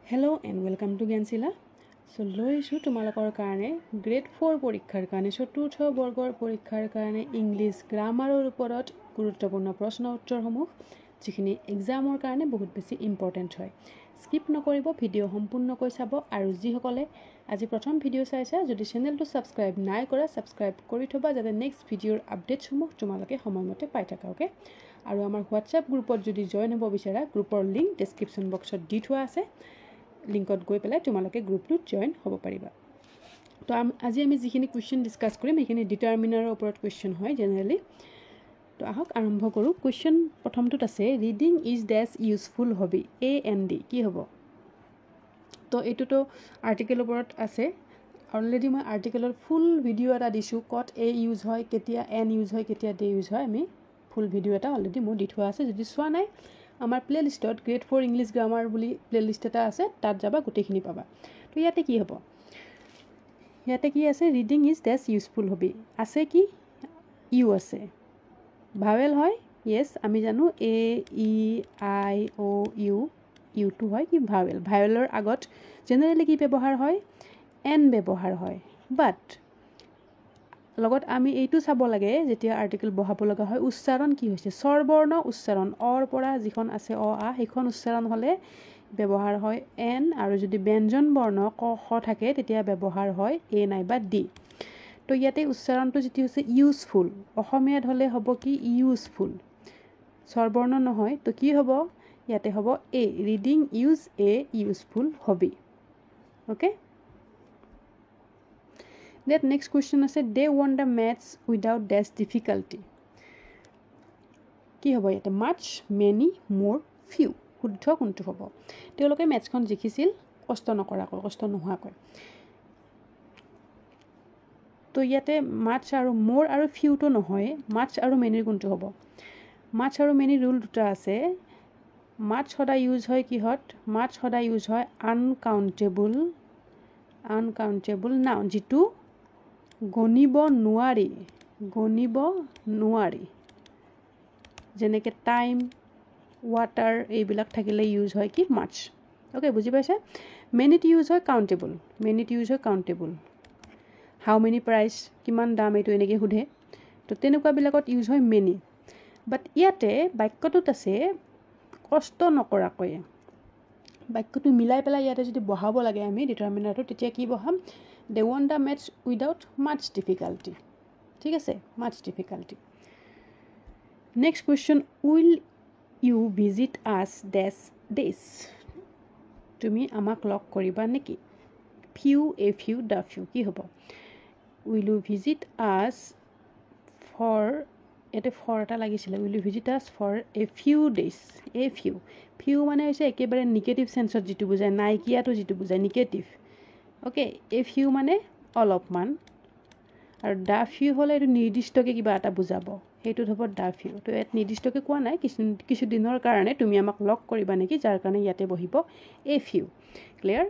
Hello and welcome to Gansila. So লৈছো তোমালোকৰ কাৰণে গ্ৰেড 4 পৰীক্ষাৰ কাৰণে চতুৰ্থ বৰ্গৰ পৰীক্ষাৰ কাৰণে ইংলিছ গ্ৰামাৰৰ ওপৰত গুৰুত্বপূৰ্ণ প্ৰশ্ন উত্তৰসমূহ যিখিনি এক্সামৰ কাৰণে বহুত বেছি ইম্পৰ্টেন্ট হয় স্কিপ নকৰিব ভিডিও সম্পূৰ্ণকৈ চাব আৰু যিসকলে আজি প্ৰথম ভিডিও চাইছে যদি চেনেলটো সাবস্ক্ৰাইব নাই কৰা সাবস্ক্ৰাইব কৰি থবা যাতে নেক্সট ভিডিওৰ আপডেটসমূহ তোমালোকে সময়মতে পাই থাকা ওকে আৰু আমাৰ হোৱাটছআপ গ্ৰুপত যদি জয়েন হ'ব বিচাৰা গ্ৰুপৰ লিংক ডেসক্ৰিপচন বক্সত দি থোৱা আছে লিংকত গৈ পেলাই তোমালোকে গ্ৰুপটোত জয়েন হ'ব পাৰিবা তো আজি আমি যিখিনি কোৱেশ্চন ডিসকাস কৰিম সেইখিনি ডিটাৰমিনাৰৰ ওপৰত কোৱেশ্চন হয় জেনাৰেলি তো আহক আৰম্ভ কৰো কোৱেশ্চন প্ৰথমটোত আছে reading is dash useful hobby a an the কি হ'ব তো এটোটো আৰ্টিকেলৰ ওপৰত আছে অলৰেডি মই আৰ্টিকেলৰ ফুল ভিডিও এটা দিছো কত এ ইউজ হয় কেতিয়া এন ইউজ হয় কেতিয়া ডে ইউজ হয় আমি ফুল ভিডিও এটা অলৰেডি মই দি থোৱা আছে যদি চোৱা নাই আমাৰ প্লেলিষ্টত গ্ৰেড 4 ইংলিছ গ্ৰামাৰ বুলি প্লেলিষ্ট এটা আছে তাত যাবা গোটেইখিনি পাবা তো ইয়াতে কি হ'ব ইয়াতে কি আছে reading is dash useful hobby আছে কি ইউ আছে ভাৱেল হয় yes আমি জানো A E I O U U টু হয় কি ভাৱেল ভাৱেলৰ আগত জেনাৰেলি কি ব্যৱহাৰ হয় এন ব্যৱহাৰ হয় বাট লগত আমি এইটো চাব লাগে যেতিয়া আৰ্টিকেল বহাব লগা হয় উচ্চাৰণ কি হৈছে স্বৰবৰ্ণ উচ্চাৰণ অৰ পৰা যিখন আছে অ আ সেইখন উচ্চাৰণ হলে ব্যৱহাৰ হয় এন আৰু যদি ব্যঞ্জন বৰ্ণ ক খ থাকে তেতিয়া ব্যৱহাৰ হয় এ নাইবা ডি তো ইয়াতে উচ্চাৰণটো যেতি হৈছে ইউজফুল অসমীয়াত হলে হ'ব কি ইউজফুল স্বৰবৰ্ণ নহয় তো কি হ'ব ইয়াতে হ'ব a reading use a useful hobby okay That next question is they won the maths without dash difficulty. কি হ'ব এটা much many more few শুদ্ধ কোনটো হ'ব তেওঁলোকে ম্যাথছখন জিকিছিল কষ্ট নকৰাকৈ কষ্ট নোহোৱাকৈ তো ইয়াতে much আৰু more আৰু few তো নহয় much আৰু many কোনটো হ'ব much আৰু many ৰুল দুটা আছে much সদায় ইউজ হয় কিহত much সদায় ইউজ হয় uncountable noun যেটো গণিব নোৱাৰি যেনেকে টাইম ওয়াটাৰ এইবিলাক থাকিলে ইউজ হয় কি মাছ ওকে বুজি পাইছে মেনিট ইউজ হয় কাউন্টেবল হাউ মেনি প্ৰাইস কিমান দাম এইটো এনেকে সুধে তো তেনেকুৱা বিলাকত ইউজ হয় মেনি বাট ইয়াতে বাক্যটোত আছে কষ্ট নকৰাকৈ বাক্যটো মিলাই পেলাই ইয়াতে যদি বহাব লাগে আমি ডিটাৰমিনাৰটো তেতিয়া কি বহাম they won the match without much difficulty ঠিক আছে much difficulty next question will you visit us this তুমি আমাক লগ কৰিবা নেকি few a few the few কি হ'ব will you visit us for এতে for এটা লাগিছিল will you visit us for a few days a few মানে হৈছে একেবাৰে নেগেটিভ সেন্সত যেটো বুজায় নাইকিয়াটো যেটো বুজায় নেগেটিভ ওকে a few মানে অলপমান আৰু দা ফিউ হলে এটো নিৰ্দিষ্টকে কিবা এটা বুজাব হেতু হ'ব দা ফিউ তো এত নিৰ্দিষ্টকে কোৱা নাই কিছু দিনৰ কাৰণে তুমি আমাক লগ কৰিবা নেকি যাৰ কাৰণে ইয়াতে বহিব a few clear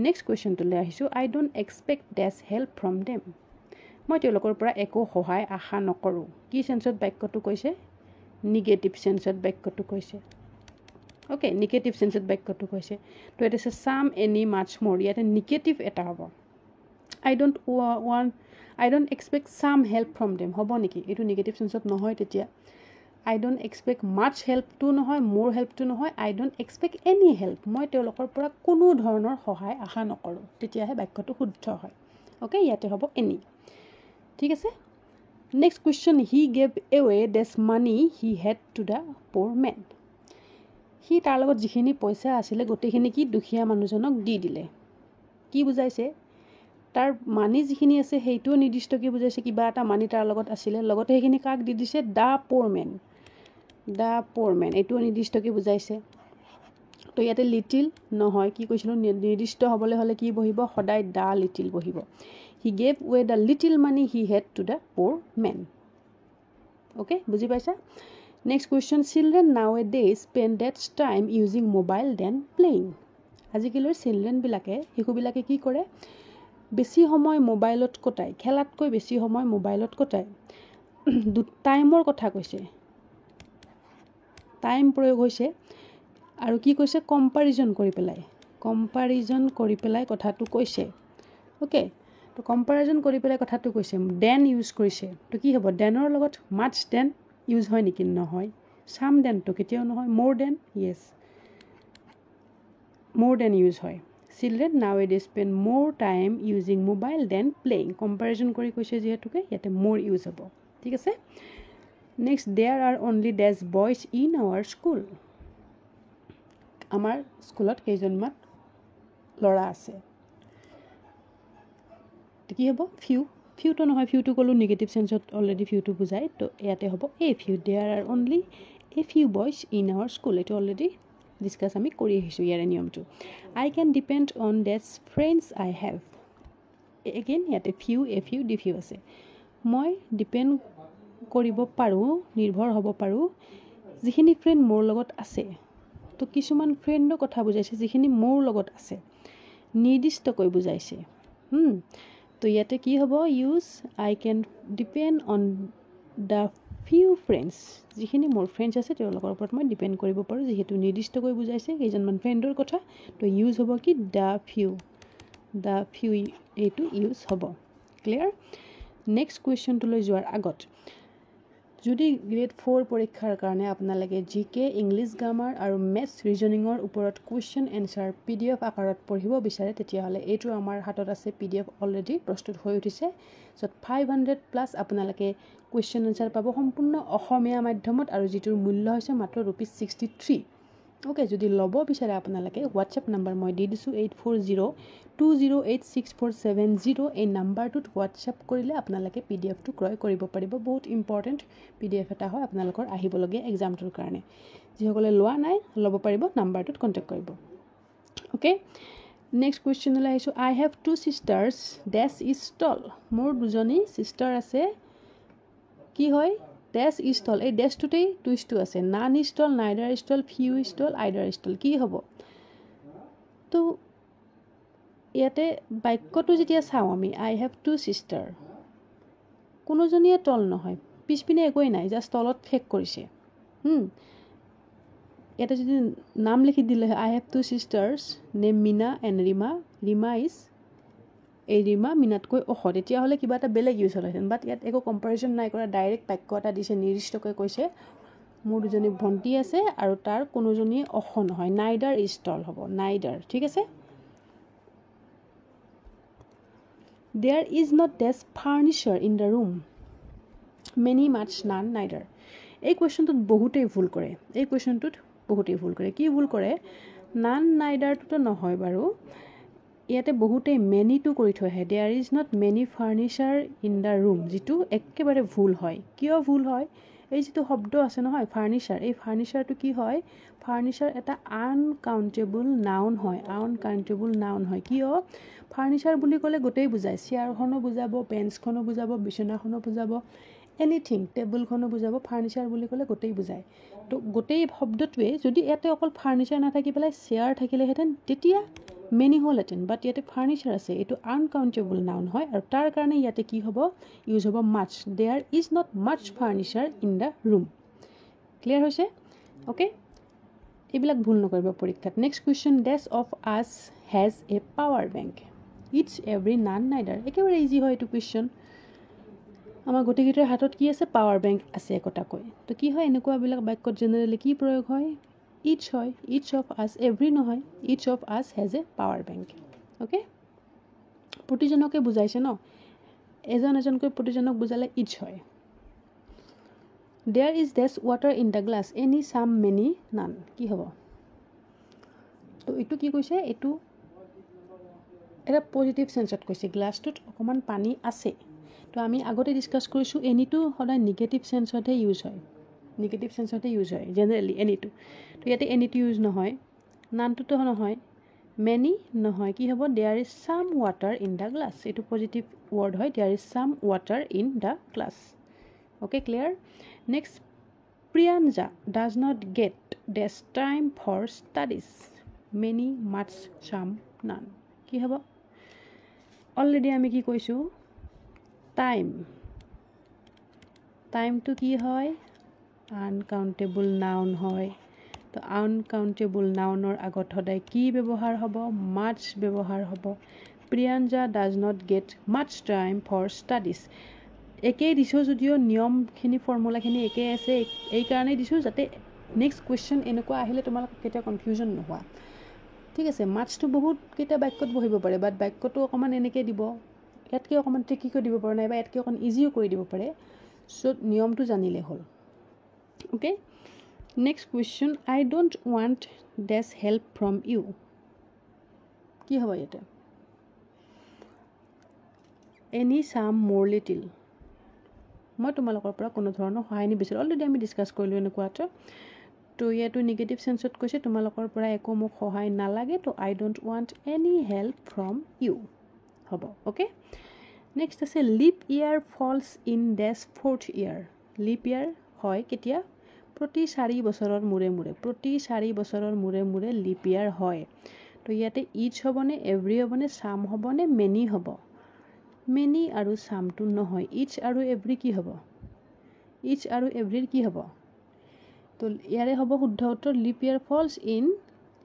next question তুলে আহিছো I don't expect dash help from them মই তেওঁলোকৰ পৰা একো সহায় আশা নকৰো কি সেন্সত বাক্যটো কৈছে নেগেটিভ সেন্সত বাক্যটো কৈছে ওকে নেগেটিভ সেন্সত বাক্যটো কৈছে তো এটা আছে সাম এনি মাচ মোর ইয়াতে নেগেটিভ এটা হ'ব I don't expect some help from them হ'ব নেকি এটো নেগেটিভ সেন্সত নহয় তেতিয়া I don't expect much help to নহয় more help to নহয় I don't expect any help মই তেওঁলোকৰ পৰা কোনো ধৰণৰ সহায় আশা নকৰো তেতিয়াহে বাক্যটো শুদ্ধ হয় ওকে ইয়াতে হ'ব any ঠিক আছে next question he gave away this money he had to the poor man হি তাৰ লগত যিখিনি পইচা আছিল গোটেইখিনি কি দুখিয়া মানুহজনক দি দিলে কি বুজাইছে তাৰ মানি যিখিনি আছে হেইটো নিৰ্দিষ্ট কি বুজাইছে কিবা এটা মানি তাৰ লগত আছিল লগতে হেখিনি কাক দি দিছে দা পোৰ মেন এইটো নিৰ্দিষ্ট কি বুজাইছে তো ইয়াতে লিটিল নহয় কি কৈছিল নিৰ্দিষ্ট হ'বলে হলে কি বহিব সদায় দা লিটিল বহিব he gave away the little money he had to the poor man okay বুজি পাইছা Next question children nowadays spend that time using mobile than playing আজিকালিৰ children বিলাকে হিকু বিলাকে কি কৰে বেছি সময় মোবাইলত কটায় খেলাতকৈ বেছি সময় মোবাইলত কটায় টাইমৰ কথা কৈছে টাইম প্ৰয়োগ হৈছে আৰু কি কৈছে কম্পাৰিজন কৰি পেলাই কম্পাৰিজন কৰি পেলাই কথাটো কৈছে ওকে তো কম্পাৰিজন কৰি পেলাই কথাটো কৈছে দেন ইউজ কৰিছে তো কি হ'ব দেনৰ লগত মাছ দেন ইউজ হয় নেকি নহয় সাম দেন তো কেতিয়াও নহয় more than yes more than use হয় children now a day spend more time using mobile than playing comparison কৰি কৈছে যিহেতুকে ইয়াতে মোৰ ইউজ হ'ব ঠিক আছে next there are only dash boys in our school আমাৰ স্কুলত কেইজনমান ল'ৰা আছে কি হ'ব ফিউটো নহয় ফিউটো ক'লো নিগেটিভ সেন্সত অলৰেডি ফিউটো বুজায় তো ইয়াতে হ'ব a few there are only a few boys in our school এইটো অলৰেডি ডিছকাছ আমি কৰি আহিছোঁ ইয়াৰে নিয়মটো I can depend on dash friends I have again ইয়াতে few a few the few আছে মই ডিপেণ্ড কৰিব পাৰোঁ নিৰ্ভৰ হ'ব পাৰোঁ যিখিনি ফ্ৰেণ্ড মোৰ লগত আছে তো কিছুমান ফ্ৰেণ্ডৰ কথা বুজাইছে যিখিনি মোৰ লগত আছে নিৰ্দিষ্টকৈ বুজাইছে তো ইয়াতে কি হ'ব use I can depend on the few friends যিখিনি মোৰ ফ্ৰেণ্ডছ আছে তেওঁলোকৰ ওপৰত মই ডিপেণ্ড কৰিব পাৰোঁ যিহেতু নিৰ্দিষ্টকৈ বুজাইছে কেইজনমান ফ্ৰেণ্ডৰ কথা তো ইউজ হ'ব কি দ্য ফিউ এইটো ইউজ হ'ব ক্লিয়াৰ নেক্সট কুৱেশ্যনটোলৈ যোৱাৰ আগত যদি গ্ৰেড 4 পৰীক্ষাৰ কাৰণে আপোনালোকে জিকে ইংলিছ গ্ৰামাৰ আৰু মেথছ ৰিজনিঙৰ ওপৰত কুৱেশ্যন এনচাৰ PDF আকাৰত পঢ়িব বিচাৰে তেতিয়াহ'লে এইটো আমাৰ হাতত আছে PDF অলৰেডি প্ৰস্তুত হৈ উঠিছে য'ত 500+ আপোনালোকে কুৱেশ্যন এনচাৰ পাব সম্পূৰ্ণ অসমীয়া মাধ্যমত আৰু যিটোৰ মূল্য হৈছে মাত্ৰ ₹63 ওকে যদি ল'ব বিচাৰে আপোনালোকে হোৱাটছএপ নাম্বাৰ মই দি দিছোঁ 8402086470 এই নাম্বাৰটোত হোৱাটছএপ কৰিলে আপোনালোকে PDFটো ক্ৰয় কৰিব পাৰিব বহুত ইম্পৰ্টেণ্ট PDF এটা হয় আপোনালোকৰ আহিবলগীয়া এক্সামটোৰ কাৰণে যিসকলে লোৱা নাই ল'ব পাৰিব নাম্বাৰটোত কণ্টেক্ট কৰিব ওকে নেক্সট কুৱেশ্যনলৈ আহিছোঁ I have 2 sisters dash is tall মোৰ দুজনী ছিষ্টাৰ আছে কি হয় ডেছ ইজ টল এই ডেছটোতেই টুইষ্টটো আছে নান is tall neither is tall few is tall আইডাৰ is tall কি হ'ব তো ইয়াতে বাক্যটো যেতিয়া চাওঁ আমি আই হেভ 2 sister কোনোজনীয়ে টল নহয় পিছপিনে একোৱেই নাই জাষ্ট তলত ফেক কৰিছে ইয়াতে যদি নাম লিখি দিলে I have 2 sisters name Meena and Rima is এই ৰিমা মিনাতকৈ ওখ তেতিয়াহ'লে কিবা এটা বেলেগ ইউজ হ'লহেঁতেন বাট ইয়াত একো কম্পেৰিজন নাই কৰা ডাইৰেক্ট বাক্য এটা দিছে নিৰ্দিষ্টকৈ কৈছে মোৰ দুজনী ভণ্টি আছে আৰু তাৰ কোনোজনীয়ে ওখ নহয় নাইডাৰ ইজ টল হ'ব নাইডাৰ ঠিক আছে there is not dash furniture in the room many much none neither এই কুৱেশ্যনটোত বহুতেই ভুল কৰে কি ভুল কৰে নান নাইডাৰটোতো নহয় বাৰু ইয়াতে বহুতেই মেনিটো কৰি থৈ আহে there is not many furniture in the room যিটো একেবাৰে ভুল হয় কিয় ভুল হয় এই যিটো শব্দ আছে নহয় ফাৰ্নিচাৰ এই ফাৰ্নিচাৰটো কি হয় ফাৰ্নিচাৰ এটা আনকাউণ্টেবল নাউন হয় কিয় ফাৰ্নিচাৰ বুলি ক'লে গোটেই বুজায় চেয়াৰখনো বুজাব বেঞ্চখনো বুজাব বিচনাখনো বুজাব এনিথিং টেবুলখনো বুজাব ফাৰ্নিচাৰ বুলি ক'লে গোটেই বুজায় তো গোটেই শব্দটোৱে যদি ইয়াতে অকল ফাৰ্নিচাৰ নাথাকি পেলাই চেয়াৰ থাকিলেহেঁতেন তেতিয়া মেনি হ'লহেঁতেন বাট ইয়াতে ফাৰ্নিচাৰ আছে এইটো আনকাউণ্টেবল নাউন হয় আৰু তাৰ কাৰণে ইয়াতে কি হ'ব ইউজ হ'ব much there is not much furniture in the room clear হৈছে অ'কে এইবিলাক ভুল নকৰিব পৰীক্ষাত নেক্সট কুৱেশ্যন ডেছ অফ আছ has a power bank it's every none neither একেবাৰে ইজি হয় এইটো কুৱেশ্যন আমাৰ গোটেইকেইটাৰ হাতত কি আছে পাৱাৰ বেংক আছে একোটাকৈ তো কি হয় এনেকুৱাবিলাক বাক্যত জেনেৰেলি কি প্ৰয়োগ হয় ইটছ হয় ইটছ অফ আছ এভৰি নহয় ইটছ অফ আছ has a power bank okay প্ৰতিজনকে বুজাইছে ন এজনকৈ প্ৰতিজনক বুজালে ইটছ হয় there is this water in the glass any some many none কি হ'ব তো এইটো কি কৈছে এইটো এটা পজিটিভ চেন্সত কৈছে গ্লাছটোত অকণমান পানী আছে তো আমি আগতে ডিছকাছ কৰিছোঁ এনিটো সদায় নিগেটিভ চেন্সতহে ইউজ হয় জেনেৰেলি এনিটো তো ইয়াতে এনিটো ইউজ নহয় নানটোতো নহয় মেনি নহয় কি হ'ব there is some water in the glass এইটো পজিটিভ ৱৰ্ড হয় there is some water in the glass okay clear next Priyanja does not get this time for studies many much some none কি হ'ব already আমি কি কৈছোঁ টাইমটো কি হয় আনকাউণ্টেবল নাউন হয় তো আনকাউণ্টেবল নাউনৰ আগত সদায় কি ব্যৱহাৰ হ'ব মাছ ব্যৱহাৰ হ'ব Priyanja does not get much time for studies একেই দিছোঁ যদিও নিয়মখিনি ফৰ্মুলাখিনি একেই আছে এইকাৰণেই দিছোঁ যাতে নেক্সট কুৱেশ্যন এনেকুৱা আহিলে তোমালোক কেতিয়াও কনফিউজন নোহোৱা ঠিক আছে মাছটো বহুত কেইটা বাক্যত বহিব পাৰে বাট বাক্যটো অকণমান এনেকৈ দিব ইয়াতকৈ অকণমান ট্ৰিকিকৈ দিব পাৰে নাইবা ইয়াতকৈ অকণমান ইজিও কৰি দিব পাৰে চ' নিয়মটো জানিলে হ'ল okay next question I don't want dash help from you কি হ'ব ইয়াতে এনি চাম মোৰ লিটিল মই তোমালোকৰ পৰা কোনো ধৰণৰ সহায় নিবিচাৰোঁ অলৰেডি আমি ডিছকাছ কৰিলোঁ এনেকুৱা এটা তো ইয়াতো নিগেটিভ চেন্সত কৈছে তোমালোকৰ পৰা একো মোক সহায় নালাগে তো I don't want any help from you হ'ব অ'কে নেক্সট আছে leap year falls in this fourth year leap year হয় কেতিয়া প্ৰতি 4 বছৰৰ মূৰে মূৰে প্ৰতি 4 বছৰৰ মূৰে মূৰে লিপ ইয়াৰ হয় তো ইয়াতে ইচ হ'বনে এভৰি হ'বনে চাম হ'বনে মেনি হ'ব মেনি আৰু চামটো নহয় ইচ আৰু এভৰি কি হ'ব ইচ আৰু এভৰিৰ কি হ'ব তো ইয়াৰে হ'ব শুদ্ধ উত্তৰ leap year falls in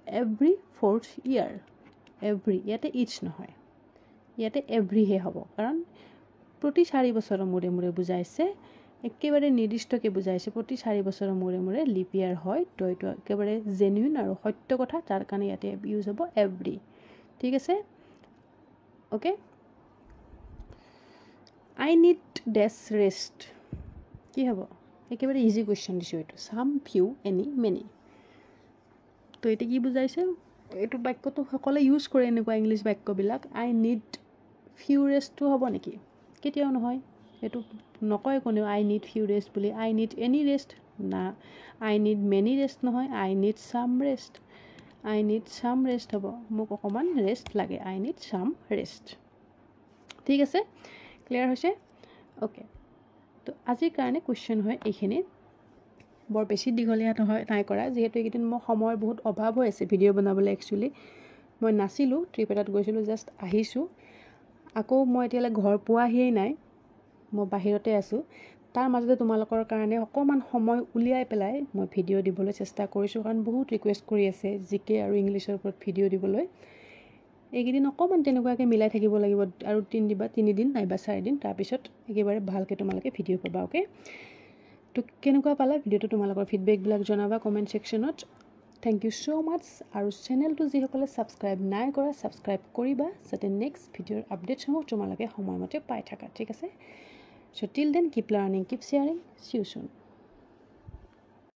every fourth year every ইয়াতে ইচ নহয় ইয়াতে এভৰিহে হ'ব কাৰণ প্ৰতি 4 বছৰৰ মূৰে মূৰে বুজাইছে একেবাৰে নিৰ্দিষ্টকৈ বুজাইছে প্ৰতি 4 বছৰৰ মূৰে মূৰে লিপ ইয়াৰ হয় তো এইটো একেবাৰে জেনুইন আৰু সত্য কথা তাৰ কাৰণে ইয়াতে ইউজ হ'ব এভৰি ঠিক আছে অ'কে আই নিড ডেছ ৰেষ্ট কি হ'ব একেবাৰে ইজি কুৱেশ্যন দিছোঁ এইটো চাম ফিউ এনি মেনি তো এতিয়া কি বুজাইছে এইটো বাক্যটো সকলোৱে ইউজ কৰে এনেকুৱা ইংলিছ বাক্যবিলাক আই নিড ফিউ ৰেষ্টটো হ'ব নেকি কেতিয়াও নহয় এইটো নকয় কোনেও আই নিড ফিউ ৰেষ্ট বুলি আই নিড এনি ৰেষ্ট না আই নিড মেনি ৰেষ্ট নহয় আই নিড চাম ৰেষ্ট আই নিড চাম ৰেষ্ট হ'ব মোক অকণমান ৰেষ্ট লাগে আই নিড চাম ৰেষ্ট ঠিক আছে ক্লিয়াৰ হৈছে অ'কে তো আজিৰ কাৰণে কুৱেশ্যন হয় এইখিনি বৰ বেছি দীঘলীয়া নহয় নাই কৰা যিহেতু এইকেইদিন মোৰ সময়ৰ বহুত অভাৱ হৈ আছে ভিডিঅ' বনাবলৈ একচুৱেলি মই নাছিলোঁ ট্ৰিপ এটাত গৈছিলোঁ জাষ্ট আহিছোঁ আকৌ মই এতিয়ালৈ ঘৰ পোৱাহিয়েই নাই মই বাহিৰতে আছোঁ তাৰ মাজতে তোমালোকৰ কাৰণে অকণমান সময় উলিয়াই পেলাই মই ভিডিঅ' দিবলৈ চেষ্টা কৰিছোঁ কাৰণ বহুত ৰিকুৱেষ্ট কৰি আছে জিকে আৰু ইংলিছৰ ওপৰত ভিডিঅ' দিবলৈ এইকেইদিন অকণমান তেনেকুৱাকৈ মিলাই থাকিব লাগিব আৰু 3 দিন নাইবা 4 দিন তাৰপিছত একেবাৰে ভালকৈ তোমালোকে ভিডিঅ' পাবা অ'কে তো কেনেকুৱা পালা ভিডিঅ'টো তোমালোকৰ ফিডবেকবিলাক জনাবা কমেণ্ট ছেকশ্যনত থেংক ইউ ছ' মাছ আৰু চেনেলটো যিসকলে ছাবস্ক্ৰাইব নাই কৰা ছাবস্ক্ৰাইব কৰিবা যাতে নেক্সট ভিডিঅ'ৰ আপডেটসমূহ তোমালোকে সময়মতে পাই থাকা ঠিক আছে so' till then keep learning keep sharing see you চুন